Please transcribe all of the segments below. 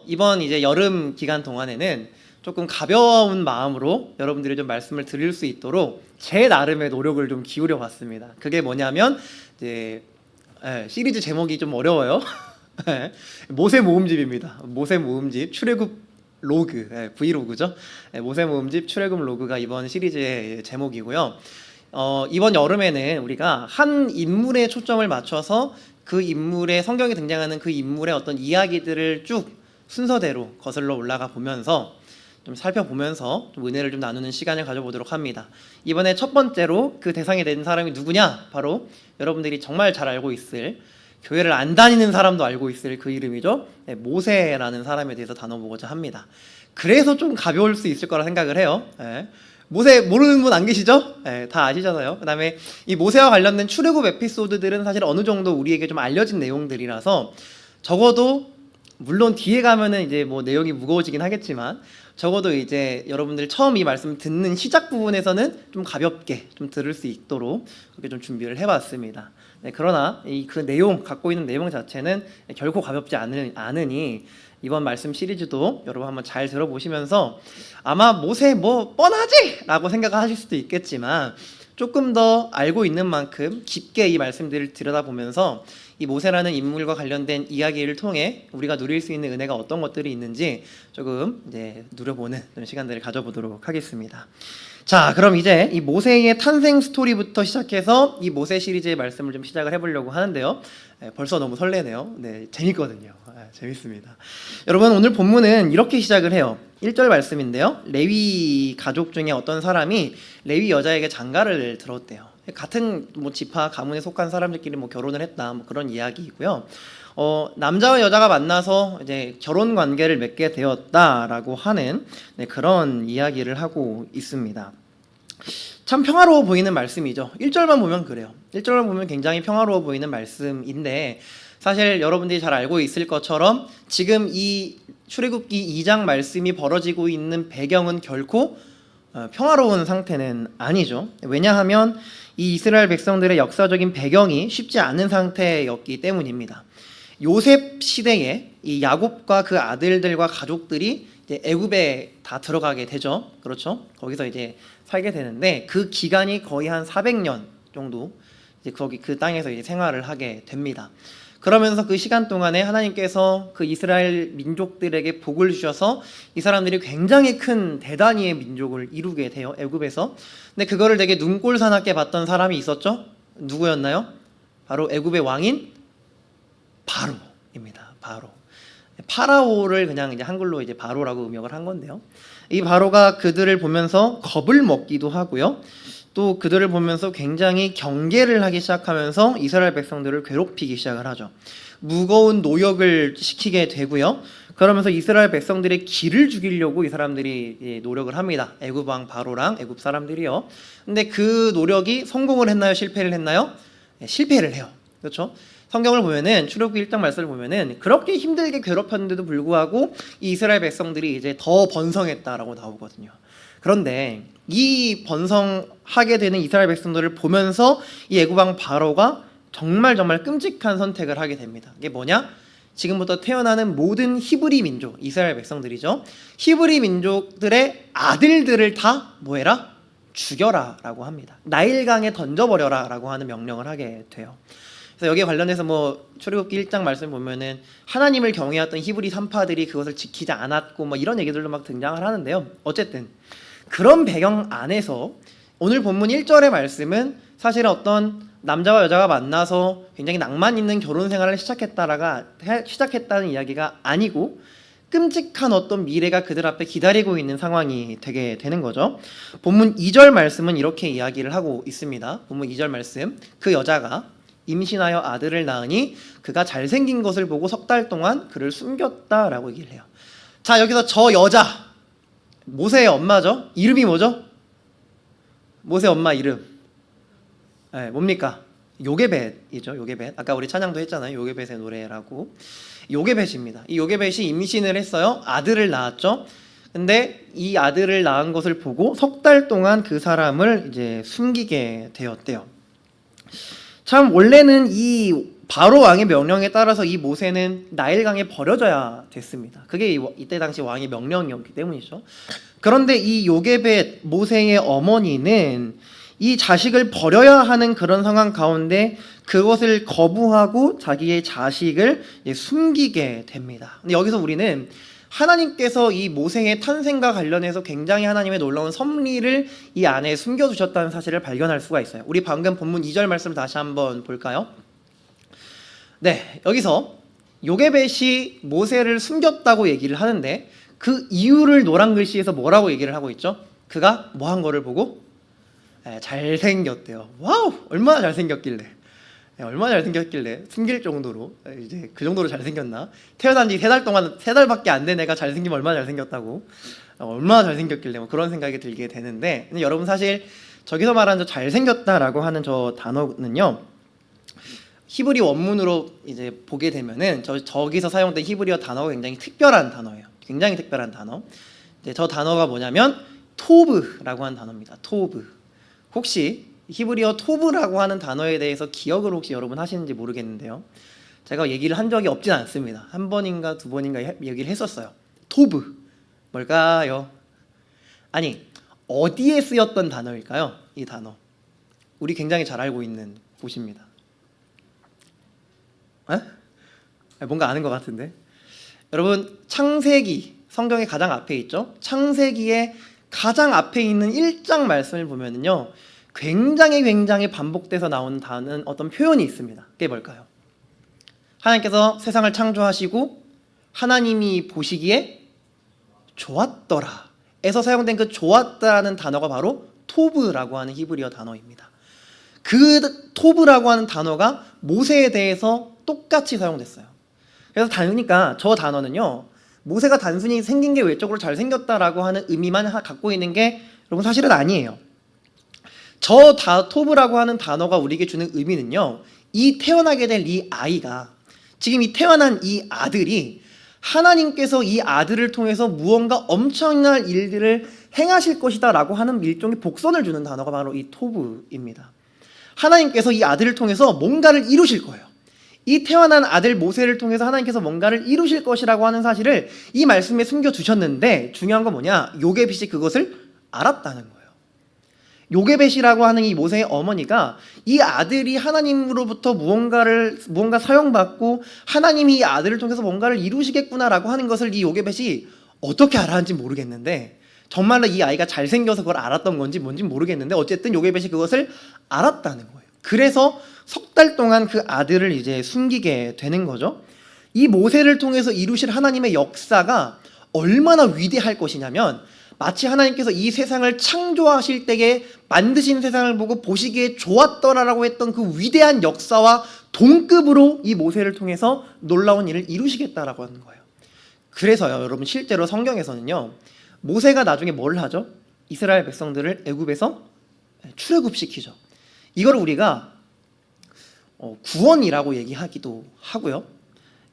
이번 이제 여름 기간 동안에는 조금 가벼운 마음으로 여러분들이 좀 말씀을 드릴 수 있도록 제 나름의 노력을 좀 기울여 봤습니다. 그게 뭐냐면 이제 시리즈 제목이 좀 어려워요. 모세 모음집입니다. 모세 모음집 출애굽 로그, 브이로그죠. 모세 모음집 출애굽 로그가 이번 시리즈의 제목이고요. 이번 여름에는 우리가 한 인물에 초점을 맞춰서 그 인물의 성경에 등장하는 그 인물의 어떤 이야기들을 쭉 순서대로 거슬러 올라가 보면서 좀 살펴보면서 좀 은혜를 좀 나누는 시간을 가져보도록 합니다. 이번에 첫 번째로 그 대상이 된 사람이 누구냐? 바로 여러분들이 정말 잘 알고 있을, 교회를 안 다니는 사람도 알고 있을 그 이름이죠. 모세라는 사람에 대해서 다뤄보고자 합니다. 그래서 좀 가벼울 수 있을 거라 생각을 해요. 모세 모르는 분 안 계시죠? 다 아시잖아요. 그 다음에 이 모세와 관련된 출애굽 에피소드들은 사실 어느 정도 우리에게 좀 알려진 내용들이라서 적어도 물론 뒤에 가면은 이제 뭐 내용이 무거워지긴 하겠지만 적어도 이제 여러분들 처음 이 말씀 듣는 시작 부분에서는 좀 가볍게 좀 들을 수 있도록 그렇게 좀 준비를 해봤습니다. 그러나 그 내용, 갖고 있는 내용 자체는 결코 가볍지 않으니 이번 말씀 시리즈도 여러분 한번 잘 들어보시면서 아마 모세 뭐 뻔하지! 라고 생각하실 수도 있겠지만 조금 더 알고 있는 만큼 깊게 이 말씀들을 들여다보면서 이 모세라는 인물과 관련된 이야기를 통해 우리가 누릴 수 있는 은혜가 어떤 것들이 있는지 조금 이제 누려보는 시간들을 가져보도록 하겠습니다. 자, 그럼 이제 이 모세의 탄생 스토리부터 시작해서 이 모세 시리즈의 말씀을 좀 시작을 해보려고 하는데요. 벌써 너무 설레네요. 네, 재밌거든요. 재밌습니다. 여러분, 오늘 본문은 이렇게 시작을 해요. 1절 말씀인데요. 레위 가족 중에 어떤 사람이 레위 여자에게 장가를 들었대요. 같은 뭐 지파 가문에 속한 사람들끼리 뭐 결혼을 했다, 뭐 그런 이야기이고요. 남자와 여자가 만나서 이제 결혼 관계를 맺게 되었다라고 하는 그런 이야기를 하고 있습니다. 참 평화로워 보이는 말씀이죠. 1절만 보면 그래요. 1절만 보면 굉장히 평화로워 보이는 말씀인데 사실 여러분들이 잘 알고 있을 것처럼 지금 이 출애굽기 2장 말씀이 벌어지고 있는 배경은 결코 평화로운 상태는 아니죠. 왜냐하면 이 이스라엘 백성들의 역사적인 배경이 쉽지 않은 상태였기 때문입니다. 요셉 시대에 이 야곱과 그 아들들과 가족들이 이제 애굽에 다 들어가게 되죠. 그렇죠? 거기서 이제 살게 되는데 그 기간이 거의 한 400년 정도 이제 거기 그 땅에서 이제 생활을 하게 됩니다. 그러면서 그 시간 동안에 하나님께서 그 이스라엘 민족들에게 복을 주셔서 이 사람들이 굉장히 큰 대단히의 민족을 이루게 돼요. 애굽에서. 근데 그거를 되게 눈꼴사납게 봤던 사람이 있었죠. 누구였나요? 바로 애굽의 왕인 바로입니다. 바로. 파라오를 그냥 이제 한글로 이제 바로라고 음역을 한 건데요. 이 바로가 그들을 보면서 겁을 먹기도 하고요. 또 그들을 보면서 굉장히 경계를 하기 시작하면서 이스라엘 백성들을 괴롭히기 시작을 하죠. 무거운 노역을 시키게 되고요. 그러면서 이스라엘 백성들의 기를 죽이려고 이 사람들이 노력을 합니다. 애굽 왕 바로랑 애굽 사람들이요. 근데 그 노력이 성공을 했나요? 실패를 했나요? 실패를 해요. 그렇죠? 성경을 보면은 출애굽기 1장 말씀을 보면은 그렇게 힘들게 괴롭혔는데도 불구하고 이 이스라엘 백성들이 이제 더 번성했다라고 나오거든요. 그런데 이 번성하게 되는 이스라엘 백성들을 보면서 이 애굽 왕 바로가 정말 끔찍한 선택을 하게 됩니다. 이게 뭐냐? 지금부터 태어나는 모든 히브리 민족, 이스라엘 백성들이죠. 히브리 민족들의 아들들을 다 뭐해라? 죽여라 라고 합니다. 나일강에 던져버려라 라고 하는 명령을 하게 돼요. 그래서 여기에 관련해서 뭐 출애굽기 1장 말씀 보면은 하나님을 경외했던 히브리 산파들이 그것을 지키지 않았고 뭐 이런 얘기들도 막 등장을 하는데요. 어쨌든 그런 배경 안에서 오늘 본문 1절의 말씀은 사실 어떤 남자와 여자가 만나서 굉장히 낭만 있는 결혼 생활을 시작했다는 이야기가 아니고 끔찍한 어떤 미래가 그들 앞에 기다리고 있는 상황이 되게 되는 거죠. 본문 2절 말씀은 이렇게 이야기를 하고 있습니다. 본문 2절 말씀, 그 여자가 임신하여 아들을 낳으니 그가 잘생긴 것을 보고 3달 동안 그를 숨겼다라고 얘기를 해요. 자, 여기서 저 여자 모세의 엄마죠. 이름이 뭐죠? 모세 엄마 이름 뭡니까? 요게벳이죠. 요게벳. 아까 우리 찬양도 했잖아요. 요게벳의 노래라고. 요게벳입니다. 이 요게벳이 임신을 했어요. 아들을 낳았죠. 근데 이 아들을 낳은 것을 보고 3달 동안 그 사람을 이제 숨기게 되었대요. 참 원래는 이 바로 왕의 명령에 따라서 이 모세는 나일강에 버려져야 됐습니다. 그게 이때 당시 왕의 명령이었기 때문이죠. 그런데 이 요게벳 모세의 어머니는 이 자식을 버려야 하는 그런 상황 가운데 그것을 거부하고 자기의 자식을 숨기게 됩니다. 근데 여기서 우리는 하나님께서 이 모세의 탄생과 관련해서 굉장히 하나님의 놀라운 섭리를 이 안에 숨겨두셨다는 사실을 발견할 수가 있어요. 우리 방금 본문 2절 말씀을 다시 한번 볼까요? 네, 여기서 요게벳이 모세를 숨겼다고 얘기를 하는데 그 이유를 노란 글씨에서 뭐라고 얘기를 하고 있죠? 그가 뭐 한 거를 보고? 잘생겼대요. 와우, 얼마나 잘생겼길래, 얼마나 잘생겼길래 숨길 정도로, 이제 그 정도로 잘생겼나? 태어난 지 3달 동안, 3달밖에 안 된 애가 잘생기면 얼마나 잘생겼다고, 얼마나 잘생겼길래 뭐 그런 생각이 들게 되는데, 근데 여러분 사실 저기서 말하는 저 잘생겼다라고 하는 저 단어는요, 히브리 원문으로 이제 보게 되면은 저기서 사용된 히브리어 단어가 굉장히 특별한 단어예요. 굉장히 특별한 단어. 이제 저 단어가 뭐냐면 토브라고 하는 단어입니다. 토브. 혹시 히브리어 토브라고 하는 단어에 대해서 기억을 혹시 여러분 하시는지 모르겠는데요. 제가 얘기를 한 적이 없진 않습니다. 한 번인가 두 번인가 얘기를 했었어요. 토브 뭘까요? 아니, 어디에 쓰였던 단어일까요? 이 단어. 우리 굉장히 잘 알고 있는 곳입니다. 뭔가 아는 것 같은데. 여러분, 창세기, 성경의 가장 앞에 있죠. 창세기의 가장 앞에 있는 1장 말씀을 보면은요, 굉장히 반복돼서 나오는 단은 어떤 표현이 있습니다. 그게 뭘까요? 하나님께서 세상을 창조하시고 하나님이 보시기에 좋았더라 에서 사용된 그 좋았다라는 단어가 바로 토브라고 하는 히브리어 단어입니다. 그 토브라고 하는 단어가 모세에 대해서 똑같이 사용됐어요. 그래서 그러니까 저 단어는요, 모세가 단순히 생긴 게 외적으로 잘생겼다라고 하는 의미만 갖고 있는 게 여러분 사실은 아니에요. 토브라고 하는 단어가 우리에게 주는 의미는요, 이 태어나게 될 이 아이가, 지금 이 태어난 이 아들이 하나님께서 이 아들을 통해서 무언가 엄청난 일들을 행하실 것이다 라고 하는 일종의 복선을 주는 단어가 바로 이 토브입니다. 하나님께서 이 아들을 통해서 뭔가를 이루실 거예요. 이 태어난 아들 모세를 통해서 하나님께서 뭔가를 이루실 것이라고 하는 사실을 이 말씀에 숨겨두셨는데, 중요한 건 뭐냐? 요게벳이 그것을 알았다는 거예요. 요게벳이라고 하는 이 모세의 어머니가 이 아들이 하나님으로부터 무언가 사용받고 하나님이 이 아들을 통해서 뭔가를 이루시겠구나라고 하는 것을 이 요게벳이 어떻게 알았는지 모르겠는데, 정말로 이 아이가 잘생겨서 그걸 알았던 건지 뭔지 모르겠는데, 어쨌든 요게벳이 그것을 알았다는 거예요. 그래서 석 달 동안 그 아들을 이제 숨기게 되는 거죠. 이 모세를 통해서 이루실 하나님의 역사가 얼마나 위대할 것이냐면, 마치 하나님께서 이 세상을 창조하실 때에 만드신 세상을 보고 보시기에 좋았더라라고 했던 그 위대한 역사와 동급으로 이 모세를 통해서 놀라운 일을 이루시겠다라고 하는 거예요. 그래서요, 여러분, 실제로 성경에서는요, 모세가 나중에 뭘 하죠? 이스라엘 백성들을 애굽에서 출애굽시키죠. 이걸 우리가 구원이라고 얘기하기도 하고요.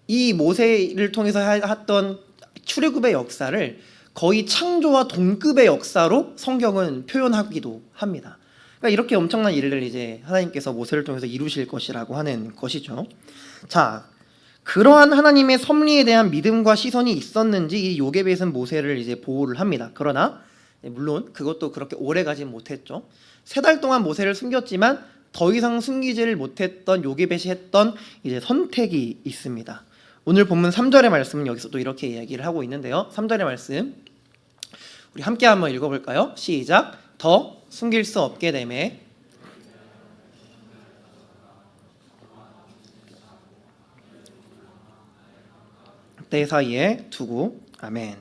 이 모세를 통해서 했던 출애굽의 역사를 거의 창조와 동급의 역사로 성경은 표현하기도 합니다. 그러니까 이렇게 엄청난 일을 이제 하나님께서 모세를 통해서 이루실 것이라고 하는 것이죠. 자, 그러한 하나님의 섭리에 대한 믿음과 시선이 있었는지 이 요게벳은 모세를 이제 보호를 합니다. 그러나 물론 그것도 그렇게 오래 가진 못했죠. 3달 동안 모세를 숨겼지만 더 이상 숨기지를 못했던 요게벳이 했던 이제 선택이 있습니다. 오늘 본문 3절의 말씀은 여기서 또 이렇게 이야기를 하고 있는데요. 3절의 말씀 우리 함께 한번 읽어볼까요? 시작. 더 숨길 수 없게 되매 때 사이에 두고. 아멘.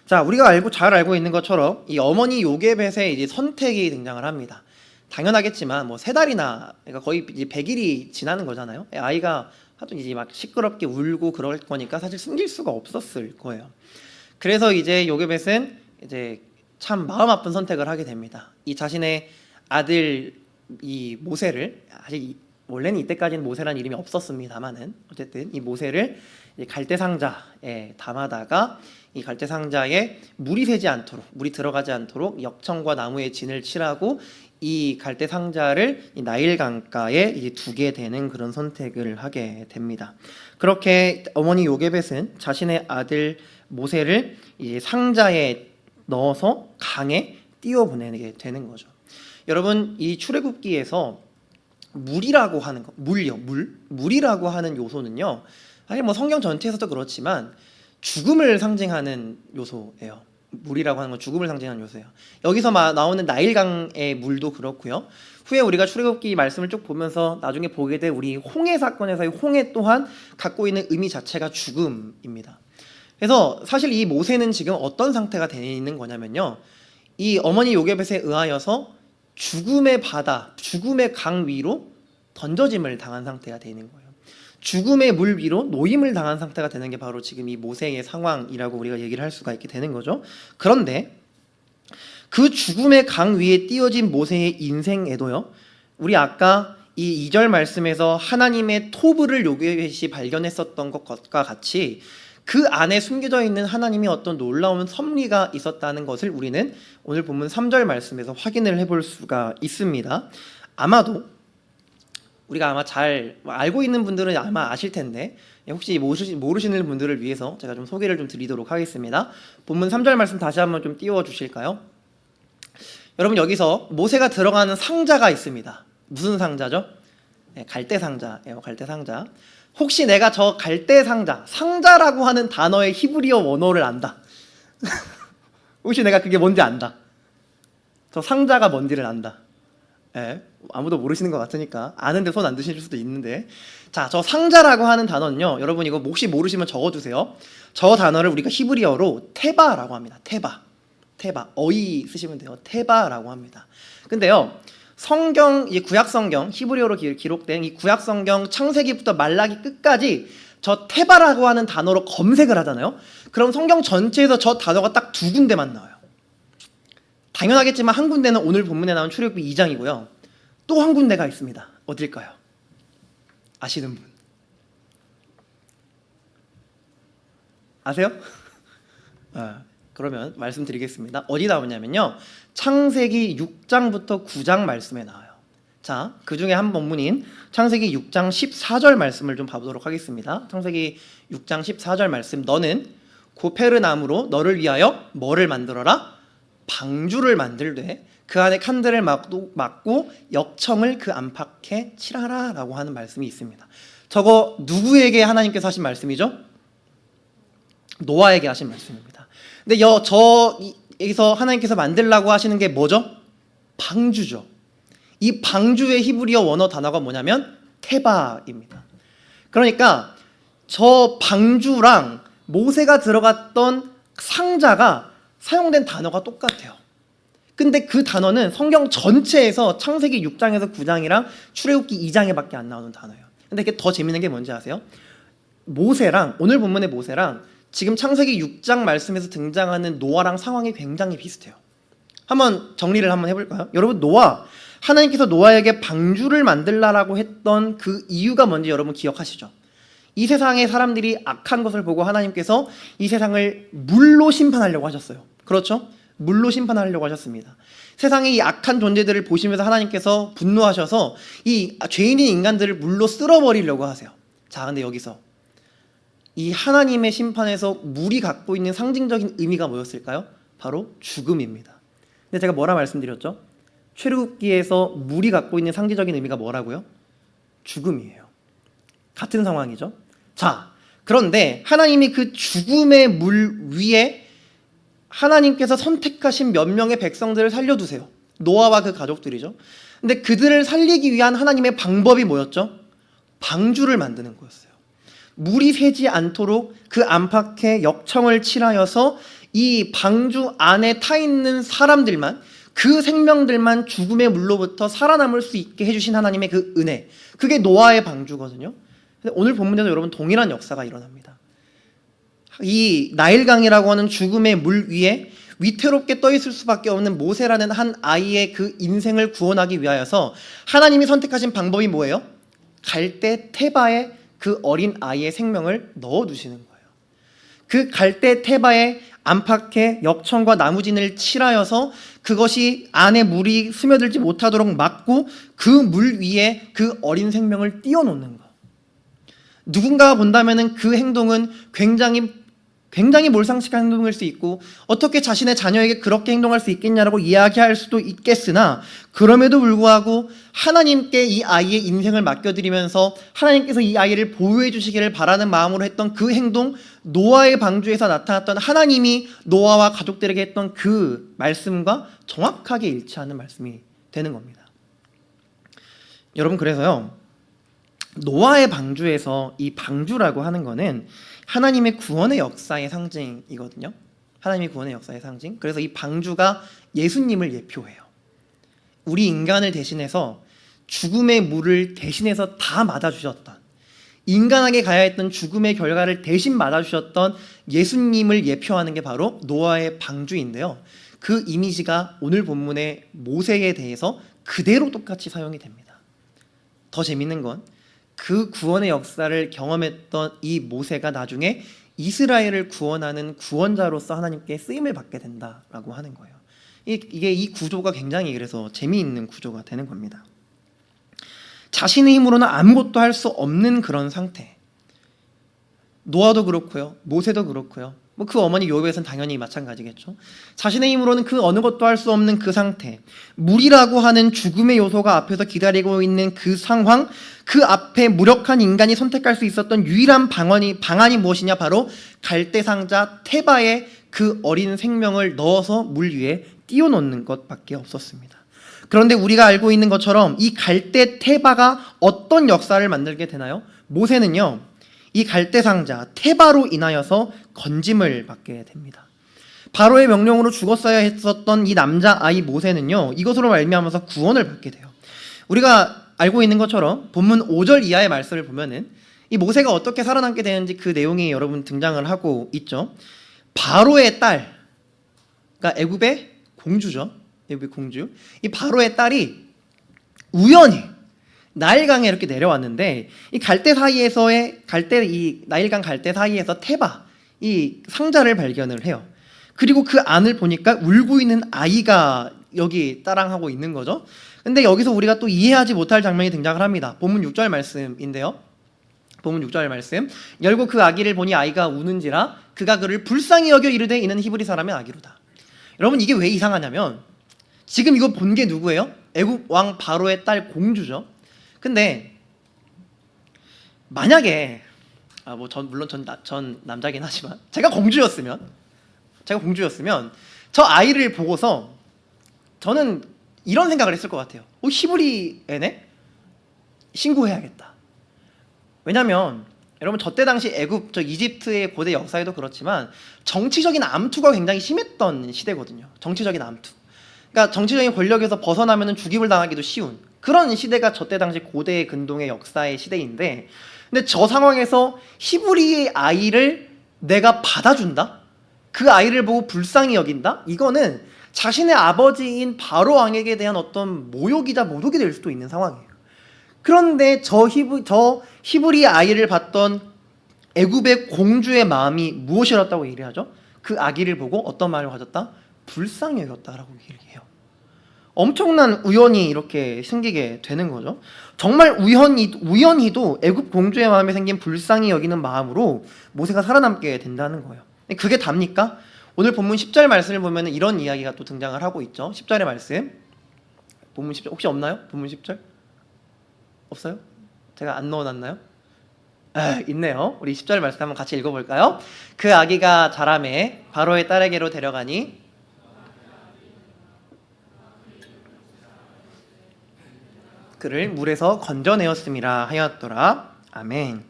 자, 우리가 잘 알고 있는 것처럼 이 어머니 요게벳의 이제 선택이 등장을 합니다. 당연하겠지만 뭐 3달이나, 그러니까 거의 이제 100일이 지나는 거잖아요. 아이가 하도 이제 막 시끄럽게 울고 그럴 거니까 사실 숨길 수가 없었을 거예요. 그래서 이제 요게벳은 이제 참 마음 아픈 선택을 하게 됩니다. 이 자신의 아들 이 모세를, 아직 원래는 이때까지는 모세라는 이름이 없었습니다만은 어쨌든 이 모세를 갈대 상자에 담아다가 이 갈대 상자에 물이 새지 않도록, 물이 들어가지 않도록 역청과 나무의 진을 칠하고 이 갈대 상자를 이 나일 강가에 이제 두게 되는 그런 선택을 하게 됩니다. 그렇게 어머니 요게벳은 자신의 아들 모세를 이 상자에 넣어서 강에 띄워보내게 되는 거죠. 여러분, 이 출애굽기에서 물이라고 하는 거, 물이라고 하는 요소는요, 사실 뭐 성경 전체에서도 그렇지만 죽음을 상징하는 요소예요. 물이라고 하는 건 죽음을 상징하는 요소예요. 여기서 나오는 나일강의 물도 그렇고요. 후에 우리가 출애굽기 말씀을 쭉 보면서 나중에 보게 될 우리 홍해 사건에서의 홍해 또한 갖고 있는 의미 자체가 죽음입니다. 그래서 사실 이 모세는 지금 어떤 상태가 되어 있는 거냐면요, 이 어머니 요게벳에 의하여서 죽음의 바다, 죽음의 강 위로 던져짐을 당한 상태가 되어 있는 거예요. 죽음의 물 위로 노임을 당한 상태가 되는 게 바로 지금 이 모세의 상황이라고 우리가 얘기를 할 수가 있게 되는 거죠. 그런데 그 죽음의 강 위에 띄어진 모세의 인생에도요, 우리 아까 이 2절 말씀에서 하나님의 토브를 요게벳이 발견했었던 것과 같이 그 안에 숨겨져 있는 하나님의 어떤 놀라운 섭리가 있었다는 것을 우리는 오늘 본문 3절 말씀에서 확인을 해볼 수가 있습니다. 아마도 우리가 아마 잘 알고 있는 분들은 아마 아실 텐데 혹시 모르시는 분들을 위해서 제가 좀 소개를 좀 드리도록 하겠습니다. 본문 3절 말씀 다시 한번 좀 띄워 주실까요? 여러분, 여기서 모세가 들어가는 상자가 있습니다. 무슨 상자죠? 갈대 상자예요. 갈대 상자. 혹시 내가 저 갈대 상자라고 하는 단어의 히브리어 원어를 안다. 혹시 내가 그게 뭔지 안다. 저 상자가 뭔지를 안다. 아무도 모르시는 것 같으니까 아는데 손 안 드실 수도 있는데, 자, 저 상자라고 하는 단어는요, 여러분 이거 혹시 모르시면 적어두세요. 저 단어를 우리가 히브리어로 테바라고 합니다. 테바. 어이 쓰시면 돼요. 테바라고 합니다. 근데요, 성경, 이 구약 성경 히브리어로 기록된 이 구약 성경 창세기부터 말라기 끝까지 저 테바라고 하는 단어로 검색을 하잖아요. 그럼 성경 전체에서 저 단어가 딱 2군데만 나와요. 당연하겠지만 한 군데는 오늘 본문에 나온 출애굽기 2장이고요. 또 한 군데가 있습니다. 어딜까요? 아시는 분? 아세요? 그러면 말씀드리겠습니다. 어디 나오냐면요, 창세기 6장부터 9장 말씀에 나와요. 자, 그 중에 한 본문인 창세기 6장 14절 말씀을 좀 봐보도록 하겠습니다. 창세기 6장 14절 말씀. 너는 고페르나무로 너를 위하여 뭐를 만들어라? 방주를 만들되 그 안에 칸들을 막고 역청을 그 안팎에 칠하라 라고 하는 말씀이 있습니다. 저거 누구에게 하나님께서 하신 말씀이죠? 노아에게 하신 말씀입니다. 근데 여기서 하나님께서 만들라고 하시는 게 뭐죠? 방주죠. 이 방주의 히브리어 원어 단어가 뭐냐면 테바입니다. 그러니까 저 방주랑 모세가 들어갔던 상자가 사용된 단어가 똑같아요. 근데 그 단어는 성경 전체에서 창세기 6장에서 9장이랑 출애굽기 2장에밖에 안 나오는 단어예요. 근데 이게 더 재밌는 게 뭔지 아세요? 모세랑, 오늘 본문의 모세랑 지금 창세기 6장 말씀에서 등장하는 노아랑 상황이 굉장히 비슷해요. 한번 정리를 한번 해볼까요? 여러분, 하나님께서 노아에게 방주를 만들라라고 했던 그 이유가 뭔지 여러분 기억하시죠? 이 세상의 사람들이 악한 것을 보고 하나님께서 이 세상을 물로 심판하려고 하셨어요. 그렇죠? 물로 심판하려고 하셨습니다. 세상의 이 악한 존재들을 보시면서 하나님께서 분노하셔서 이 죄인인 인간들을 물로 쓸어버리려고 하세요. 자, 근데 여기서 이 하나님의 심판에서 물이 갖고 있는 상징적인 의미가 뭐였을까요? 바로 죽음입니다. 근데 제가 뭐라 말씀드렸죠? 출애굽기에서 물이 갖고 있는 상징적인 의미가 뭐라고요? 죽음이에요. 같은 상황이죠. 자, 그런데 하나님이 그 죽음의 물 위에 하나님께서 선택하신 몇 명의 백성들을 살려두세요. 노아와 그 가족들이죠. 근데 그들을 살리기 위한 하나님의 방법이 뭐였죠? 방주를 만드는 거였어요. 물이 새지 않도록 그 안팎에 역청을 칠하여서 이 방주 안에 타 있는 사람들만, 그 생명들만 죽음의 물로부터 살아남을 수 있게 해주신 하나님의 그 은혜, 그게 노아의 방주거든요. 근데 오늘 본문에도 여러분 동일한 역사가 일어납니다. 이 나일강이라고 하는 죽음의 물 위에 위태롭게 떠 있을 수밖에 없는 모세라는 한 아이의 그 인생을 구원하기 위하여서 하나님이 선택하신 방법이 뭐예요? 갈대 테바의 그 어린 아이의 생명을 넣어두시는 거예요. 그 갈대 테바에 안팎에 역청과 나무진을 칠하여서 그것이 안에 물이 스며들지 못하도록 막고 그 물 위에 그 어린 생명을 띄워놓는 거. 누군가가 본다면은 그 행동은 굉장히 몰상식한 행동일 수 있고 어떻게 자신의 자녀에게 그렇게 행동할 수 있겠냐라고 이야기할 수도 있겠으나 그럼에도 불구하고 하나님께 이 아이의 인생을 맡겨드리면서 하나님께서 이 아이를 보호해 주시기를 바라는 마음으로 했던 그 행동, 노아의 방주에서 나타났던 하나님이 노아와 가족들에게 했던 그 말씀과 정확하게 일치하는 말씀이 되는 겁니다. 여러분, 그래서요, 노아의 방주에서 이 방주라고 하는 거는 하나님의 구원의 역사의 상징이거든요. 하나님의 구원의 역사의 상징. 그래서 이 방주가 예수님을 예표해요. 우리 인간을 대신해서 죽음의 물을 대신해서 다 맞아주셨던, 인간에게 가야 했던 죽음의 결과를 대신 맞아주셨던 예수님을 예표하는 게 바로 노아의 방주인데요. 그 이미지가 오늘 본문의 모세에 대해서 그대로 똑같이 사용이 됩니다. 더 재밌는 건 그 구원의 역사를 경험했던 이 모세가 나중에 이스라엘을 구원하는 구원자로서 하나님께 쓰임을 받게 된다라고 하는 거예요. 이게 이 구조가 굉장히 그래서 재미있는 구조가 되는 겁니다. 자신의 힘으로는 아무것도 할 수 없는 그런 상태. 노아도 그렇고요, 모세도 그렇고요, 그 어머니 요셉은 당연히 마찬가지겠죠. 자신의 힘으로는 그 어느 것도 할 수 없는 그 상태, 물이라고 하는 죽음의 요소가 앞에서 기다리고 있는 그 상황, 그 앞에 무력한 인간이 선택할 수 있었던 유일한 방안이 무엇이냐? 바로 갈대상자 테바에 그 어린 생명을 넣어서 물 위에 띄워놓는 것밖에 없었습니다. 그런데 우리가 알고 있는 것처럼 이 갈대 테바가 어떤 역사를 만들게 되나요? 모세는요, 이 갈대상자 테바로 인하여서 건짐을 받게 됩니다. 바로의 명령으로 죽었어야 했었던 이 남자아이 모세는요, 이것으로 말미암아서 구원을 받게 돼요. 우리가 알고 있는 것처럼 본문 5절 이하의 말씀을 보면은 이 모세가 어떻게 살아남게 되는지 그 내용이 여러분 등장을 하고 있죠. 바로의 딸, 그러니까 애굽의 공주죠. 애굽의 공주. 이 바로의 딸이 우연히 나일강에 이렇게 내려왔는데 이 갈대 사이에서의 이 나일강 갈대 사이에서 테바 이 상자를 발견을 해요. 그리고 그 안을 보니까 울고 있는 아이가 여기 따랑하고 있는 거죠. 근데 여기서 우리가 또 이해하지 못할 장면이 등장을 합니다. 본문 6절 말씀인데요. 본문 6절 말씀. 열고 그 아기를 보니 아이가 우는지라 그가 그를 불쌍히 여겨 이르되 이는 히브리 사람의 아기로다. 여러분, 이게 왜 이상하냐면 지금 이거 본 게 누구예요? 애굽 왕 바로의 딸 공주죠. 근데 만약에 물론 전 남자긴 하지만 제가 공주였으면 저 아이를 보고서 저는 이런 생각을 했을 것 같아요. 히브리 애네? 신고해야겠다. 왜냐면 여러분, 저때 당시 이집트의 고대 역사에도 그렇지만 정치적인 암투가 굉장히 심했던 시대거든요. 정치적인 암투. 그러니까 정치적인 권력에서 벗어나면 죽임을 당하기도 쉬운 그런 시대가 저때 당시 고대 근동의 역사의 시대인데, 근데 저 상황에서 히브리 아이를 내가 받아준다? 그 아이를 보고 불쌍히 여긴다? 이거는 자신의 아버지인 바로 왕에게 대한 어떤 모욕이자 모독이 될 수도 있는 상황이에요. 그런데 저 히브리 아이를 봤던 애굽의 공주의 마음이 무엇이었다고 얘기하죠? 그 아기를 보고 어떤 마음을 가졌다? 불쌍히 여겼다라고 얘기해요. 엄청난 우연이 이렇게 생기게 되는 거죠. 정말 우연히도 애굽 공주의 마음에 생긴 불쌍히 여기는 마음으로 모세가 살아남게 된다는 거예요. 그게 답니까? 오늘 본문 10절 말씀을 보면 이런 이야기가 또 등장을 하고 있죠. 10절의 말씀. 본문 10절 혹시 없나요? 본문 10절? 없어요? 제가 안 넣어놨나요? 있네요. 우리 10절 말씀 한번 같이 읽어볼까요? 그 아기가 자라매 바로의 딸에게로 데려가니 그를 물에서 건져내었음이라 하였더라. 아멘.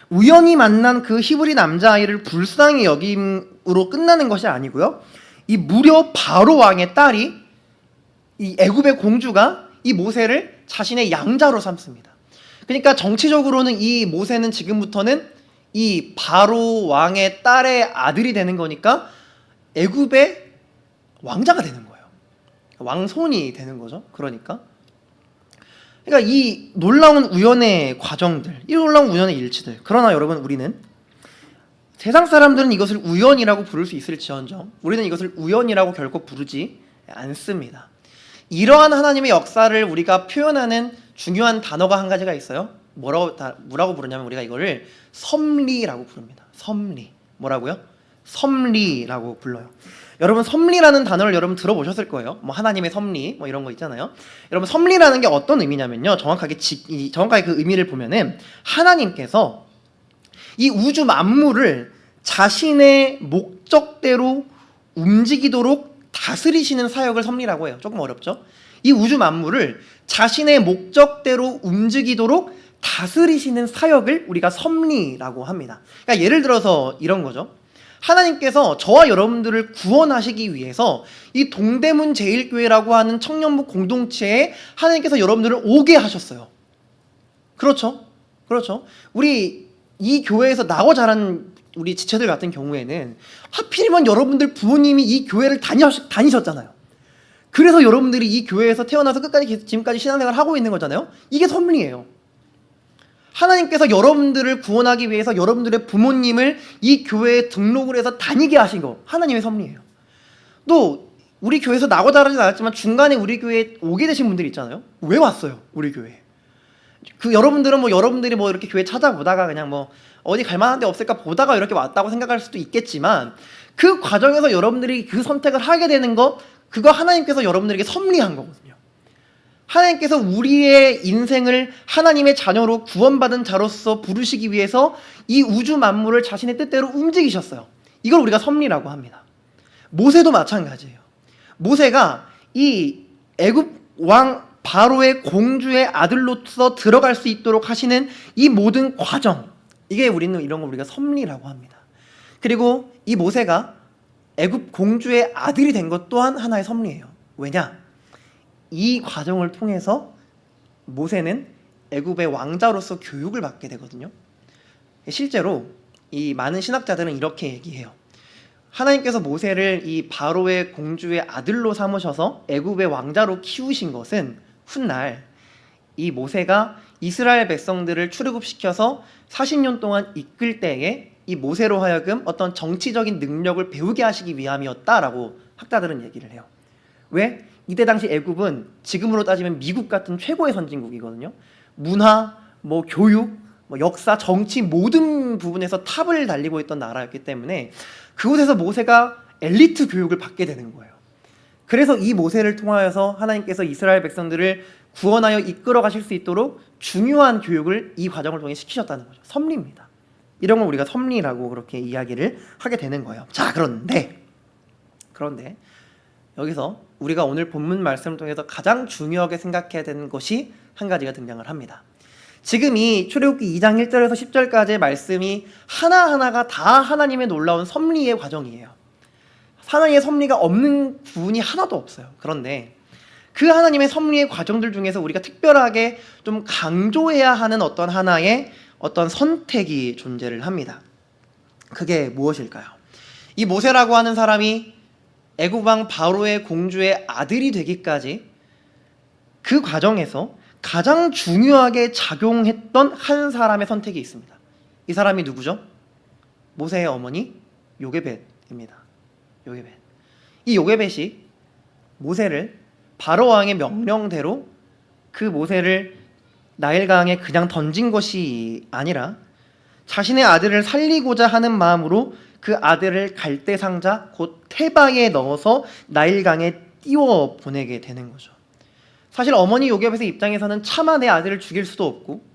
우연히 만난 그 히브리 남자아이를 불쌍히 여김으로 끝나는 것이 아니고요, 이 무려 바로 왕의 딸이, 이 애굽의 공주가 이 모세를 자신의 양자로 삼습니다. 그러니까 정치적으로는 이 모세는 지금부터는 이 바로 왕의 딸의 아들이 되는 거니까 애굽의 왕자가 되는 거예요. 왕손이 되는 거죠. 그러니까 그러니까 이 놀라운 우연의 과정들, 이 놀라운 우연의 일치들. 그러나 여러분, 우리는 세상 사람들은 이것을 우연이라고 부를 수 있을지언정 우리는 이것을 우연이라고 결코 부르지 않습니다. 이러한 하나님의 역사를 우리가 표현하는 중요한 단어가 한 가지가 있어요. 뭐라고 부르냐면 우리가 이거를 섭리라고 부릅니다. 섭리. 뭐라고요? 섭리라고 불러요. 여러분, 섭리라는 단어를 여러분 들어보셨을 거예요. 뭐 하나님의 섭리 뭐 이런 거 있잖아요. 여러분, 섭리라는 게 어떤 의미냐면요, 정확하게 그 의미를 보면은 하나님께서 이 우주 만물을 자신의 목적대로 움직이도록 다스리시는 사역을 섭리라고 해요. 조금 어렵죠? 이 우주 만물을 자신의 목적대로 움직이도록 다스리시는 사역을 우리가 섭리라고 합니다. 그러니까 예를 들어서 이런 거죠. 하나님께서 저와 여러분들을 구원하시기 위해서 이 동대문 제일교회라고 하는 청년부 공동체에 하나님께서 여러분들을 오게 하셨어요. 그렇죠? 그렇죠? 우리 이 교회에서 나고 자란 우리 지체들 같은 경우에는 하필이면 여러분들 부모님이 이 교회를 다니셨잖아요. 그래서 여러분들이 이 교회에서 태어나서 끝까지 지금까지 신앙생활을 하고 있는 거잖아요. 이게 섭리예요. 하나님께서 여러분들을 구원하기 위해서 여러분들의 부모님을 이 교회에 등록을 해서 다니게 하신 거, 하나님의 섭리예요. 또 우리 교회에서 나고 자라진 않았지만 중간에 우리 교회에 오게 되신 분들이 있잖아요. 왜 왔어요? 우리 교회에. 여러분들은 여러분들이 이렇게 교회 찾아보다가 그냥 어디 갈 만한 데 없을까 보다가 이렇게 왔다고 생각할 수도 있겠지만, 그 과정에서 여러분들이 그 선택을 하게 되는 것, 그거 하나님께서 여러분들에게 섭리한 거거든요. 하나님께서 우리의 인생을 하나님의 자녀로 구원받은 자로서 부르시기 위해서 이 우주 만물을 자신의 뜻대로 움직이셨어요. 이걸 우리가 섭리라고 합니다. 모세도 마찬가지예요. 모세가 이 애굽 왕 바로의 공주의 아들로서 들어갈 수 있도록 하시는 이 모든 과정, 이게 우리는 이런 걸 우리가 섭리라고 합니다. 그리고 이 모세가 애굽 공주의 아들이 된 것 또한 하나의 섭리예요. 왜냐? 이 과정을 통해서 모세는 애굽의 왕자로서 교육을 받게 되거든요. 실제로 이 많은 신학자들은 이렇게 얘기해요. 하나님께서 모세를 이 바로의 공주의 아들로 삼으셔서 애굽의 왕자로 키우신 것은 훗날 이 모세가 이스라엘 백성들을 출애굽시켜서 40년 동안 이끌 때에 이 모세로 하여금 어떤 정치적인 능력을 배우게 하시기 위함이었다라고 학자들은 얘기를 해요. 왜? 이때 당시 애굽은 지금으로 따지면 미국 같은 최고의 선진국이거든요. 문화, 교육, 역사, 정치 모든 부분에서 탑을 달리고 있던 나라였기 때문에 그곳에서 모세가 엘리트 교육을 받게 되는 거예요. 그래서 이 모세를 통하여서 하나님께서 이스라엘 백성들을 구원하여 이끌어 가실 수 있도록 중요한 교육을 이 과정을 통해 시키셨다는 거죠. 섭리입니다. 이런 걸 우리가 섭리라고 그렇게 이야기를 하게 되는 거예요. 자, 그런데 여기서 우리가 오늘 본문 말씀을 통해서 가장 중요하게 생각해야 되는 것이 한 가지가 등장을 합니다. 지금 이 출애굽기 2장 1절에서 10절까지의 말씀이 하나하나가 다 하나님의 놀라운 섭리의 과정이에요. 하나님의 섭리가 없는 부분이 하나도 없어요. 그런데 그 하나님의 섭리의 과정들 중에서 우리가 특별하게 좀 강조해야 하는 어떤 하나의 어떤 선택이 존재를 합니다. 그게 무엇일까요? 이 모세라고 하는 사람이 애굽 왕 바로의 공주의 아들이 되기까지 그 과정에서 가장 중요하게 작용했던 한 사람의 선택이 있습니다. 이 사람이 누구죠? 모세의 어머니 요게벳입니다. 요게벳. 이 요게벳이 모세를 바로 왕의 명령대로 그 모세를 나일강에 그냥 던진 것이 아니라 자신의 아들을 살리고자 하는 마음으로 그 아들을 갈대 상자 곧 태바에 넣어서 나일강에 띄워 보내게 되는 거죠. 사실 어머니 요게벳의 입장에서는 차마 내 아들을 죽일 수도 없고,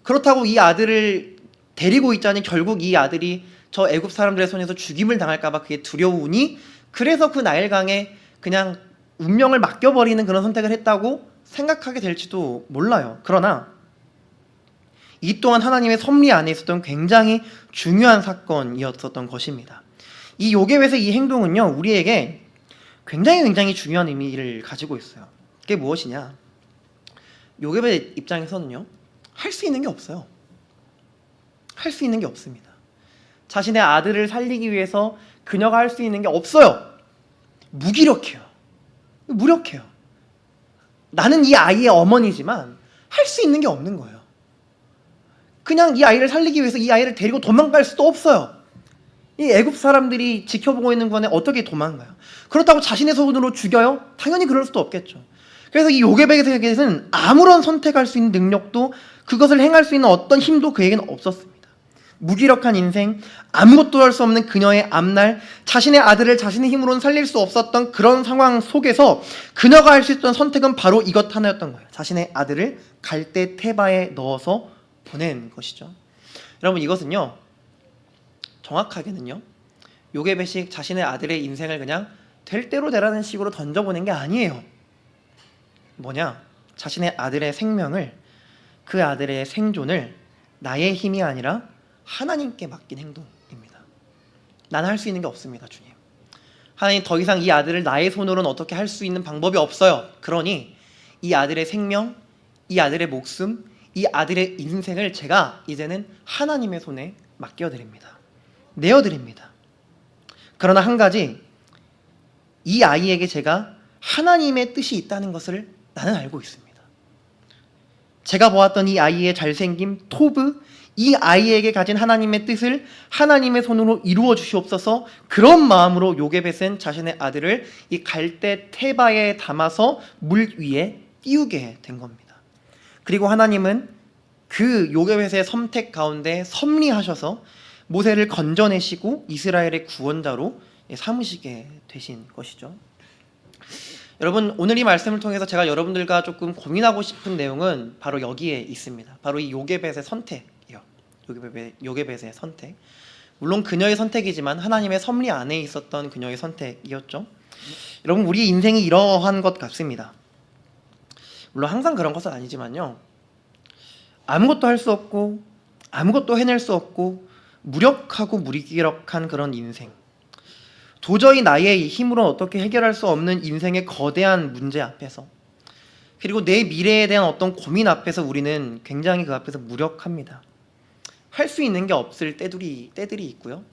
그렇다고 이 아들을 데리고 있자니 결국 이 아들이 저 애굽 사람들의 손에서 죽임을 당할까봐 그게 두려우니 그래서 그 나일강에 그냥 운명을 맡겨버리는 그런 선택을 했다고 생각하게 될지도 몰라요. 그러나 이 또한 하나님의 섭리 안에 있었던 굉장히 중요한 사건이었었던 것입니다. 이 요게벳의 이 행동은요, 우리에게 굉장히 중요한 의미를 가지고 있어요. 그게 무엇이냐? 요게벳 입장에서는요, 할 수 있는 게 없어요. 할 수 있는 게 없습니다. 자신의 아들을 살리기 위해서 그녀가 할 수 있는 게 없어요. 무기력해요. 무력해요. 나는 이 아이의 어머니지만 할 수 있는 게 없는 거예요. 그냥 이 아이를 살리기 위해서 이 아이를 데리고 도망갈 수도 없어요. 이 애굽 사람들이 지켜보고 있는 건에 어떻게 도망가요? 그렇다고 자신의 손으로 죽여요? 당연히 그럴 수도 없겠죠. 그래서 이 요게벳에게는 아무런 선택할 수 있는 능력도, 그것을 행할 수 있는 어떤 힘도 그에게는 없었습니다. 무기력한 인생, 아무것도 할 수 없는 그녀의 앞날, 자신의 아들을 자신의 힘으로는 살릴 수 없었던 그런 상황 속에서 그녀가 할 수 있던 선택은 바로 이것 하나였던 거예요. 자신의 아들을 갈대 테바에 넣어서 보낸 것이죠. 여러분, 이것은요, 정확하게는요, 요게벳이 자신의 아들의 인생을 그냥 될 대로 되라는 식으로 던져보낸 게 아니에요. 뭐냐? 자신의 아들의 생명을, 그 아들의 생존을 나의 힘이 아니라 하나님께 맡긴 행동입니다. 나는 할 수 있는 게 없습니다, 주님. 하나님, 더 이상 이 아들을 나의 손으로는 어떻게 할 수 있는 방법이 없어요. 그러니 이 아들의 생명, 이 아들의 목숨, 이 아들의 인생을 제가 이제는 하나님의 손에 맡겨드립니다. 내어드립니다. 그러나 한 가지, 이 아이에게 제가 하나님의 뜻이 있다는 것을 나는 알고 있습니다. 제가 보았던 이 아이의 잘생김, 토브, 이 아이에게 가진 하나님의 뜻을 하나님의 손으로 이루어 주시옵소서. 그런 마음으로 요게벳은 자신의 아들을 이 갈대 테바에 담아서 물 위에 띄우게 된 겁니다. 그리고 하나님은 그 요게벳의 선택 가운데 섭리하셔서 모세를 건져내시고 이스라엘의 구원자로 삼으시게 되신 것이죠. 여러분, 오늘 이 말씀을 통해서 제가 여러분들과 조금 고민하고 싶은 내용은 바로 여기에 있습니다. 바로 이 요게벳의 선택이요. 요게벳의 선택. 물론 그녀의 선택이지만 하나님의 섭리 안에 있었던 그녀의 선택이었죠. 여러분, 우리 인생이 이러한 것 같습니다. 물론 항상 그런 것은 아니지만요, 아무것도 할 수 없고 아무것도 해낼 수 없고 무력하고 무기력한 그런 인생, 도저히 나의 힘으로 어떻게 해결할 수 없는 인생의 거대한 문제 앞에서, 그리고 내 미래에 대한 어떤 고민 앞에서 우리는 굉장히 그 앞에서 무력합니다. 할 수 있는 게 없을 때들이 있고요.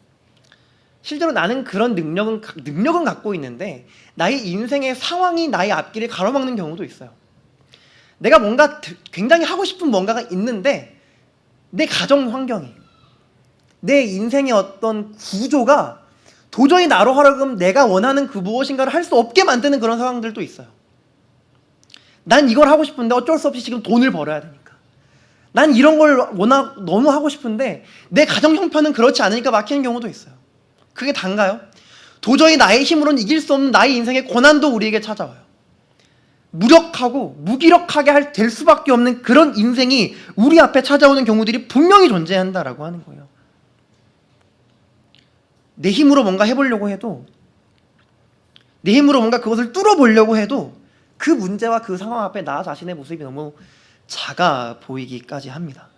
실제로 나는 그런 능력은 갖고 있는데 나의 인생의 상황이 나의 앞길을 가로막는 경우도 있어요. 내가 뭔가 굉장히 하고 싶은 뭔가가 있는데 내 가정 환경이, 내 인생의 어떤 구조가 도저히 나로 하여금 내가 원하는 그 무엇인가를 할 수 없게 만드는 그런 상황들도 있어요. 난 이걸 하고 싶은데 어쩔 수 없이 지금 돈을 벌어야 되니까. 난 이런 걸 너무 하고 싶은데 내 가정 형편은 그렇지 않으니까 막히는 경우도 있어요. 그게 단가요? 도저히 나의 힘으로는 이길 수 없는 나의 인생의 고난도 우리에게 찾아와요. 무력하고 무기력하게 될 수밖에 없는 그런 인생이 우리 앞에 찾아오는 경우들이 분명히 존재한다라고 하는 거예요. 내 힘으로 뭔가 해보려고 해도, 내 힘으로 뭔가 그것을 뚫어보려고 해도 그 문제와 그 상황 앞에 나 자신의 모습이 너무 작아 보이기까지 합니다.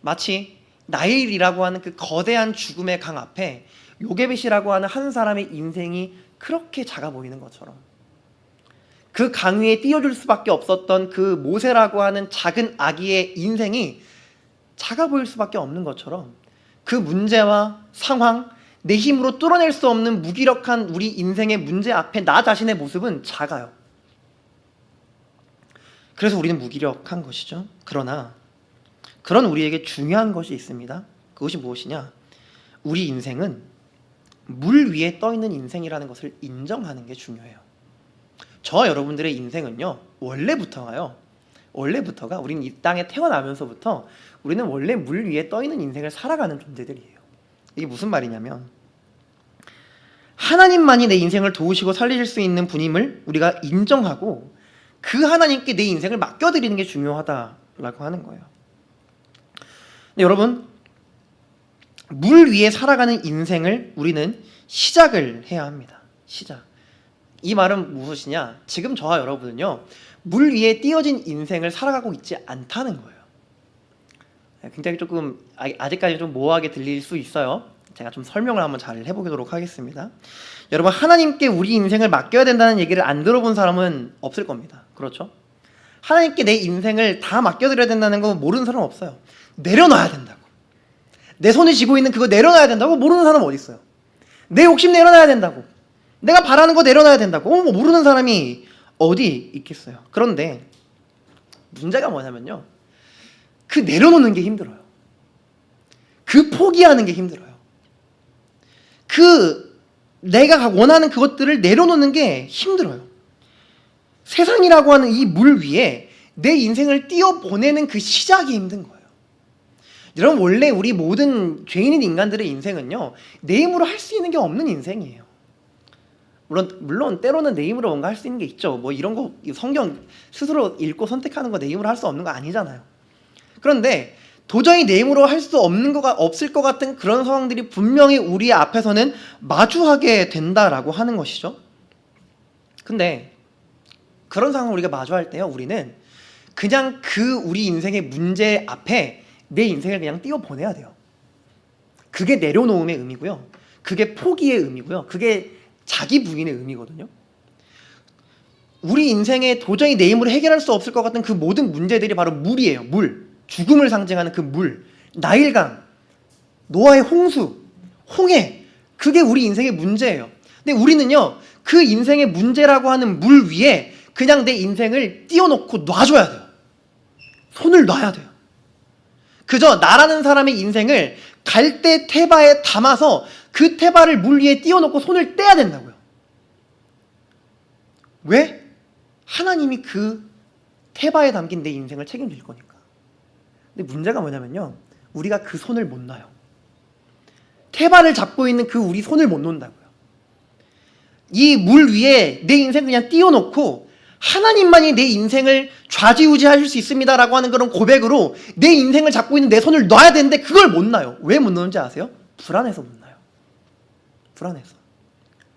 마치 나일이라고 하는 그 거대한 죽음의 강 앞에 요게벳이라고 하는 한 사람의 인생이 그렇게 작아 보이는 것처럼, 그 강 위에 띄워줄 수밖에 없었던 그 모세라고 하는 작은 아기의 인생이 작아 보일 수밖에 없는 것처럼, 그 문제와 상황, 내 힘으로 뚫어낼 수 없는 무기력한 우리 인생의 문제 앞에 나 자신의 모습은 작아요. 그래서 우리는 무기력한 것이죠. 그러나 그런 우리에게 중요한 것이 있습니다. 그것이 무엇이냐? 우리 인생은 물 위에 떠 있는 인생이라는 것을 인정하는 게 중요해요. 저와 여러분들의 인생은요, 원래부터가 우리는 이 땅에 태어나면서부터 우리는 원래 물 위에 떠 있는 인생을 살아가는 존재들이에요. 이게 무슨 말이냐면, 하나님만이 내 인생을 도우시고 살리실 수 있는 분임을 우리가 인정하고 그 하나님께 내 인생을 맡겨드리는 게 중요하다라고 하는 거예요. 근데 여러분, 물 위에 살아가는 인생을 우리는 시작을 해야 합니다. 시작. 이 말은 무엇이냐? 지금 저와 여러분은요, 물 위에 띄어진 인생을 살아가고 있지 않다는 거예요. 굉장히 조금 아직까지 좀 모호하게 들릴 수 있어요. 제가 좀 설명을 한번 잘 해보도록 하겠습니다. 여러분, 하나님께 우리 인생을 맡겨야 된다는 얘기를 안 들어본 사람은 없을 겁니다. 그렇죠? 하나님께 내 인생을 다 맡겨드려야 된다는 거 모르는 사람 없어요. 내려놔야 된다고, 내 손에 쥐고 있는 그거 내려놔야 된다고 모르는 사람 어디 있어요? 내 욕심 내려놔야 된다고, 내가 바라는 거 내려놔야 된다고 모르는 사람이 어디 있겠어요? 그런데 문제가 뭐냐면요, 그 내려놓는 게 힘들어요. 그 포기하는 게 힘들어요. 그 내가 원하는 그것들을 내려놓는 게 힘들어요. 세상이라고 하는 이 물 위에 내 인생을 띄워보내는 그 시작이 힘든 거예요. 여러분, 원래 우리 모든 죄인인 인간들의 인생은요, 내 힘으로 할 수 있는 게 없는 인생이에요. 물론 때로는 내 힘으로 뭔가 할 수 있는 게 있죠. 뭐 이런 거 성경 스스로 읽고 선택하는 거 내 힘으로 할 수 없는 거 아니잖아요. 그런데 도저히 내 힘으로 할 수 없을 것 같은 그런 상황들이 분명히 우리 앞에서는 마주하게 된다라고 하는 것이죠. 근데 그런 상황을 우리가 마주할 때요, 우리는 그냥 그 우리 인생의 문제 앞에 내 인생을 그냥 띄워보내야 돼요. 그게 내려놓음의 의미고요, 그게 포기의 의미고요, 그게 자기 부인의 의미거든요. 우리 인생에 도저히 내 힘으로 해결할 수 없을 것 같은 그 모든 문제들이 바로 물이에요. 물, 죽음을 상징하는 그 물, 나일강, 노아의 홍수, 홍해, 그게 우리 인생의 문제예요. 근데 우리는요, 그 인생의 문제라고 하는 물 위에 그냥 내 인생을 띄워놓고 놔줘야 돼요. 손을 놔야 돼요. 그저 나라는 사람의 인생을 갈대 태바에 담아서 그 태바를 물 위에 띄워놓고 손을 떼야 된다고요. 왜? 하나님이 그 태바에 담긴 내 인생을 책임질 거니까. 근데 문제가 뭐냐면요, 우리가 그 손을 못 놔요. 태바를 잡고 있는 그 우리 손을 못 놓는다고요. 이 물 위에 내 인생 그냥 띄워놓고 하나님만이 내 인생을 좌지우지하실 수 있습니다라고 하는 그런 고백으로 내 인생을 잡고 있는 내 손을 놔야 되는데 그걸 못 놔요. 왜 못 놓는지 아세요? 불안해서 못 놔요. 불안해서.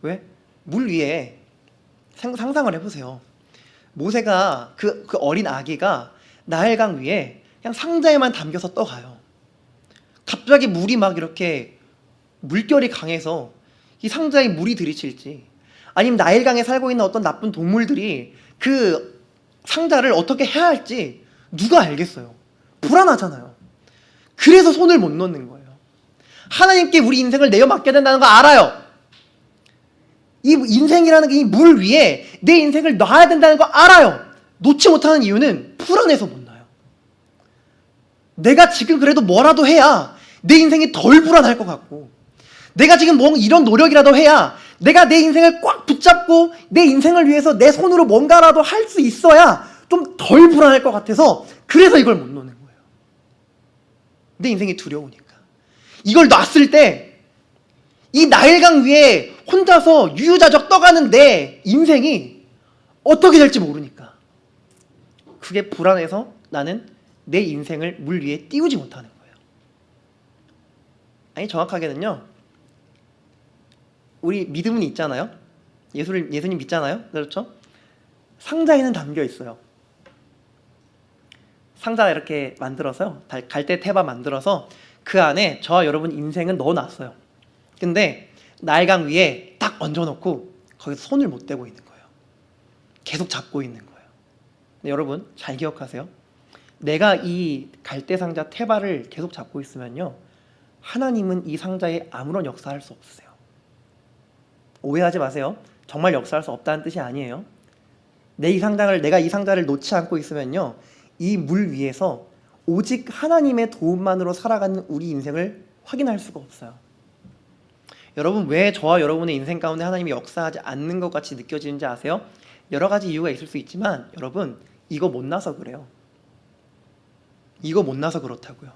왜? 물 위에 상상을 해보세요. 모세가 그 어린 아기가 나일강 위에 그냥 상자에만 담겨서 떠가요. 갑자기 물이 막 이렇게 물결이 강해서 이 상자에 물이 들이칠지, 아니면 나일강에 살고 있는 어떤 나쁜 동물들이 그 상자를 어떻게 해야 할지 누가 알겠어요. 불안하잖아요. 그래서 손을 못 놓는 거예요. 하나님께 우리 인생을 내어 맡겨야 된다는 거 알아요. 이 인생이라는 이 물 위에 내 인생을 놔야 된다는 거 알아요. 놓지 못하는 이유는 불안해서 못 놔요. 내가 지금 그래도 뭐라도 해야 내 인생이 덜 불안할 것 같고, 내가 지금 뭐 이런 노력이라도 해야 내가 내 인생을 꽉 붙잡고 내 인생을 위해서 내 손으로 뭔가라도 할 수 있어야 좀 덜 불안할 것 같아서, 그래서 이걸 못 놓는 거예요. 내 인생이 두려우니까. 이걸 놨을 때 이 나일강 위에 혼자서 유유자적 떠가는 내 인생이 어떻게 될지 모르니까, 그게 불안해서 나는 내 인생을 물 위에 띄우지 못하는 거예요. 아니, 정확하게는요, 우리 믿음은 있잖아요. 예수님 믿잖아요. 그렇죠? 상자에는 담겨 있어요. 상자 이렇게 만들어서요, 갈대 태바 만들어서 그 안에 저와 여러분 인생은 넣어놨어요. 근데 나일강 위에 딱 얹어놓고 거기서 손을 못 대고 있는 거예요. 계속 잡고 있는 거예요. 근데 여러분 잘 기억하세요. 내가 이 갈대 상자 태바를 계속 잡고 있으면요, 하나님은 이 상자에 아무런 역사할 수 없으세요. 오해하지 마세요. 정말 역사할 수 없다는 뜻이 아니에요. 내가 이 상자를 놓지 않고 있으면요, 이 물 위에서 오직 하나님의 도움만으로 살아가는 우리 인생을 확인할 수가 없어요. 여러분, 왜 저와 여러분의 인생 가운데 하나님이 역사하지 않는 것 같이 느껴지는지 아세요? 여러 가지 이유가 있을 수 있지만, 여러분, 이거 못 나서 그래요. 이거 못 나서 그렇다고요.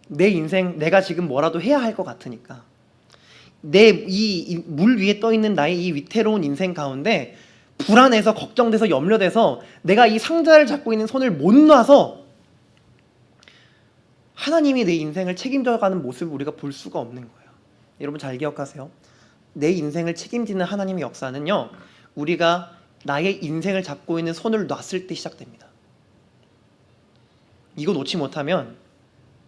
내 인생, 내가 지금 뭐라도 해야 할 것 같으니까, 내 이 물 위에 떠 있는 나의 이 위태로운 인생 가운데 불안해서, 걱정돼서, 염려돼서 내가 이 상자를 잡고 있는 손을 못 놔서 하나님이 내 인생을 책임져가는 모습을 우리가 볼 수가 없는 거예요. 여러분 잘 기억하세요. 내 인생을 책임지는 하나님의 역사는요, 우리가 나의 인생을 잡고 있는 손을 놨을 때 시작됩니다. 이거 놓지 못하면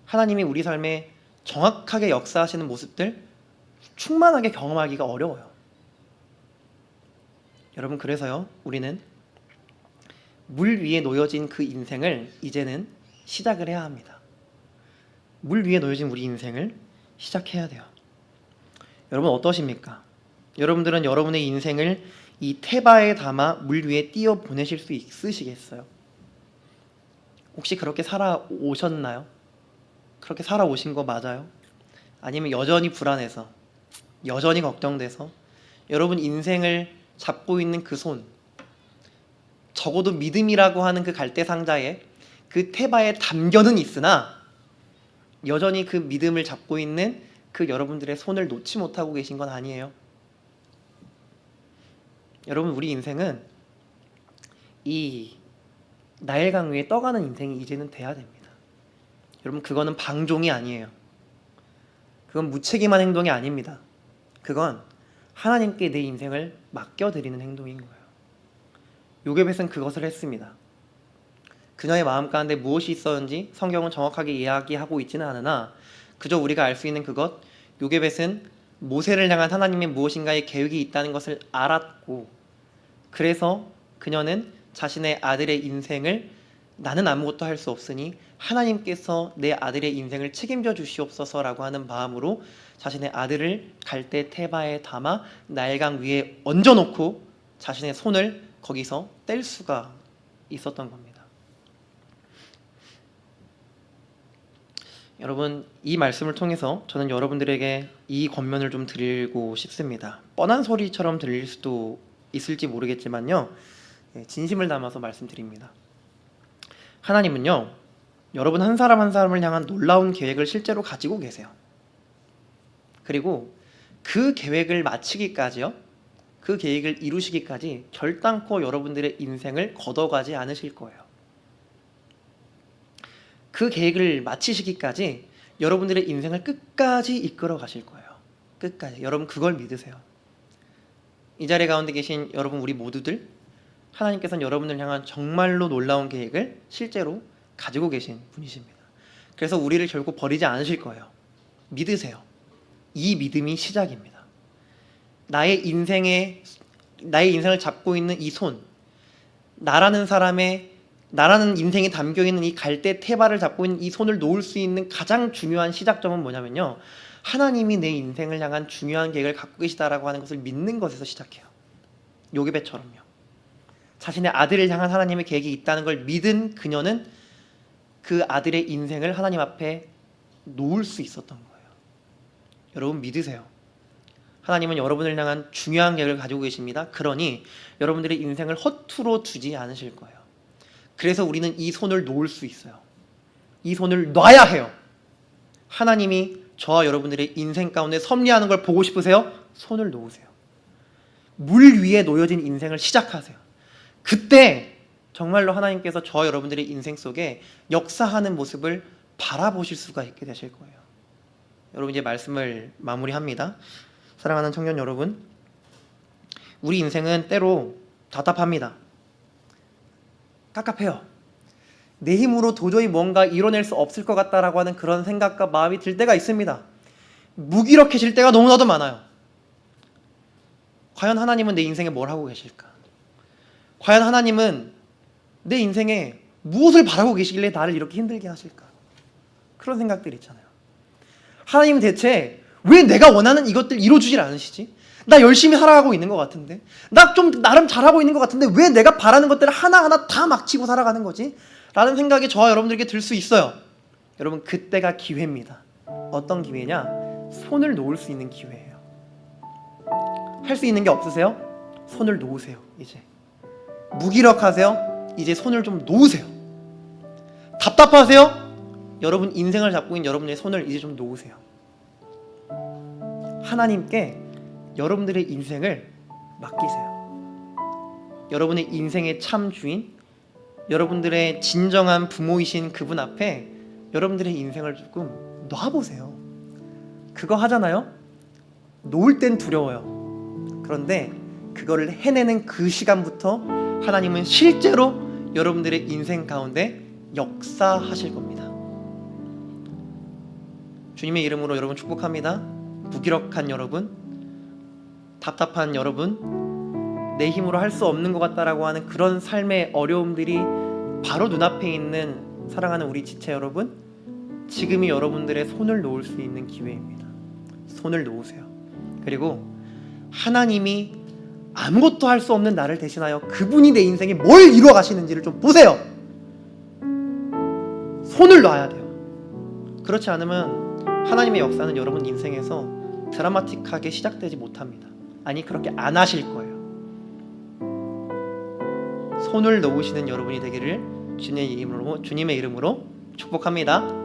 하나님이 우리 삶에 정확하게 역사하시는 모습들 충만하게 경험하기가 어려워요. 여러분, 그래서요, 우리는 물 위에 놓여진 그 인생을 이제는 시작을 해야 합니다. 물 위에 놓여진 우리 인생을 시작해야 돼요. 여러분 어떠십니까? 여러분들은 여러분의 인생을 이 태바에 담아 물 위에 띄워 보내실 수 있으시겠어요? 혹시 그렇게 살아오셨나요? 그렇게 살아오신 거 맞아요? 아니면 여전히 불안해서, 여전히 걱정돼서 여러분 인생을 잡고 있는 그 손, 적어도 믿음이라고 하는 그 갈대 상자에 그 테바에 담겨는 있으나 여전히 그 믿음을 잡고 있는 그 여러분들의 손을 놓지 못하고 계신 건 아니에요. 여러분, 우리 인생은 이 나일강 위에 떠가는 인생이 이제는 돼야 됩니다. 여러분, 그거는 방종이 아니에요. 그건 무책임한 행동이 아닙니다. 그건 하나님께 내 인생을 맡겨드리는 행동인 거예요. 요게벳은 그것을 했습니다. 그녀의 마음 가운데 무엇이 있었는지 성경은 정확하게 이야기하고 있지는 않으나 그저 우리가 알 수 있는 그것, 요게벳은 모세를 향한 하나님의 무엇인가의 계획이 있다는 것을 알았고, 그래서 그녀는 자신의 아들의 인생을 나는 아무것도 할 수 없으니 하나님께서 내 아들의 인생을 책임져 주시옵소서라고 하는 마음으로 자신의 아들을 갈대 테바에 담아 나일강 위에 얹어놓고 자신의 손을 거기서 뗄 수가 있었던 겁니다. 여러분, 이 말씀을 통해서 저는 여러분들에게 이 권면을 좀 드리고 싶습니다. 뻔한 소리처럼 들릴 수도 있을지 모르겠지만요, 진심을 담아서 말씀드립니다. 하나님은요, 여러분 한 사람 한 사람을 향한 놀라운 계획을 실제로 가지고 계세요. 그리고 그 계획을 마치기까지요, 그 계획을 이루시기까지 결단코 여러분들의 인생을 걷어가지 않으실 거예요. 그 계획을 마치시기까지 여러분들의 인생을 끝까지 이끌어 가실 거예요. 끝까지. 여러분, 그걸 믿으세요. 이 자리 가운데 계신 여러분, 우리 모두들, 하나님께서는 여러분을 향한 정말로 놀라운 계획을 실제로 가지고 계신 분이십니다. 그래서 우리를 결국 버리지 않으실 거예요. 믿으세요. 이 믿음이 시작입니다. 나의 인생을 잡고 있는 이 손, 나라는 인생에 담겨있는 이 갈대 테바를 잡고 있는 이 손을 놓을 수 있는 가장 중요한 시작점은 뭐냐면요, 하나님이 내 인생을 향한 중요한 계획을 갖고 계시다라고 하는 것을 믿는 것에서 시작해요. 요게벳처럼요. 자신의 아들을 향한 하나님의 계획이 있다는 걸 믿은 그녀는 그 아들의 인생을 하나님 앞에 놓을 수 있었던 거예요. 여러분, 믿으세요. 하나님은 여러분을 향한 중요한 계획을 가지고 계십니다. 그러니 여러분들의 인생을 허투루 두지 않으실 거예요. 그래서 우리는 이 손을 놓을 수 있어요. 이 손을 놔야 해요. 하나님이 저와 여러분들의 인생 가운데 섭리하는 걸 보고 싶으세요? 손을 놓으세요. 물 위에 놓여진 인생을 시작하세요. 그때 정말로 하나님께서 저와 여러분들의 인생 속에 역사하는 모습을 바라보실 수가 있게 되실 거예요. 여러분, 이제 말씀을 마무리합니다. 사랑하는 청년 여러분, 우리 인생은 때로 답답합니다. 깝깝해요. 내 힘으로 도저히 뭔가 이뤄낼 수 없을 것 같다라고 하는 그런 생각과 마음이 들 때가 있습니다. 무기력해질 때가 너무나도 많아요. 과연 하나님은 내 인생에 뭘 하고 계실까? 과연 하나님은 내 인생에 무엇을 바라고 계시길래 나를 이렇게 힘들게 하실까? 그런 생각들이 있잖아요. 하나님은 대체 왜 내가 원하는 이것들 이뤄주질 않으시지? 나 열심히 살아가고 있는 것 같은데, 나 좀 나름 잘하고 있는 것 같은데 왜 내가 바라는 것들을 하나하나 다 막치고 살아가는 거지? 라는 생각이 저와 여러분들에게 들 수 있어요. 여러분, 그때가 기회입니다. 어떤 기회냐? 손을 놓을 수 있는 기회예요. 할 수 있는 게 없으세요? 손을 놓으세요. 이제 무기력하세요? 이제 손을 좀 놓으세요. 답답하세요? 여러분 인생을 잡고 있는 여러분의 손을 이제 좀 놓으세요. 하나님께 여러분들의 인생을 맡기세요. 여러분의 인생의 참 주인, 여러분들의 진정한 부모이신 그분 앞에 여러분들의 인생을 조금 놔보세요. 그거 하잖아요? 놓을 땐 두려워요. 그런데 그거를 해내는 그 시간부터 하나님은 실제로 여러분들의 인생 가운데 역사하실 겁니다. 주님의 이름으로 여러분 축복합니다. 무기력한 여러분, 답답한 여러분, 내 힘으로 할 수 없는 것 같다라고 하는 그런 삶의 어려움들이 바로 눈앞에 있는 사랑하는 우리 지체 여러분, 지금이 여러분들의 손을 놓을 수 있는 기회입니다. 손을 놓으세요. 그리고 하나님이 아무것도 할 수 없는 나를 대신하여 그분이 내 인생에 뭘 이루어 가시는지를 좀 보세요. 손을 놔야 돼요. 그렇지 않으면 하나님의 역사는 여러분 인생에서 드라마틱하게 시작되지 못합니다. 아니, 그렇게 안 하실 거예요. 손을 놓으시는 여러분이 되기를 주님의 이름으로 축복합니다.